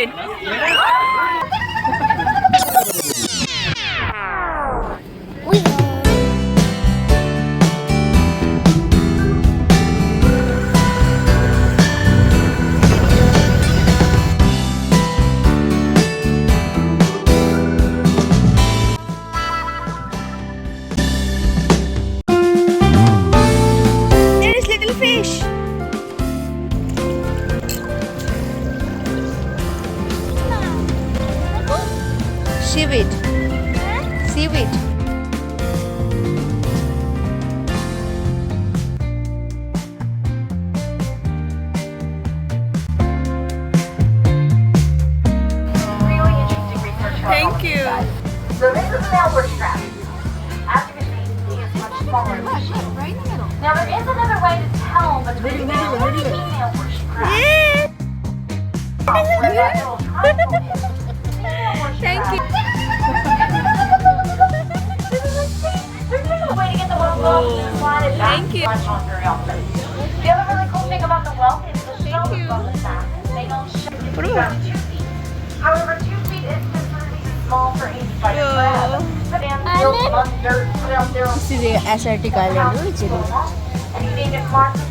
excited. There is little fish. Seaweed. Seaweed. Really interesting research. Thank you. So this is an elbow strap. As you can see, he is much smaller than she is. Right in the middle. Now there is another way to tell between male and female bush crab. Where that little triangle is. Female bush Thank crab. you. There's just a way to get the whelk off and slide it back. Thank you. Much on very often. The other really cool thing about the whelk is the Thank shells you. on the back. They don't show What you about- 2 feet. However, 2 feet is considered even small for any spider Yo. crab. But and built on dirt, put out there on This is a Asiatic island, which is and he named it Martha's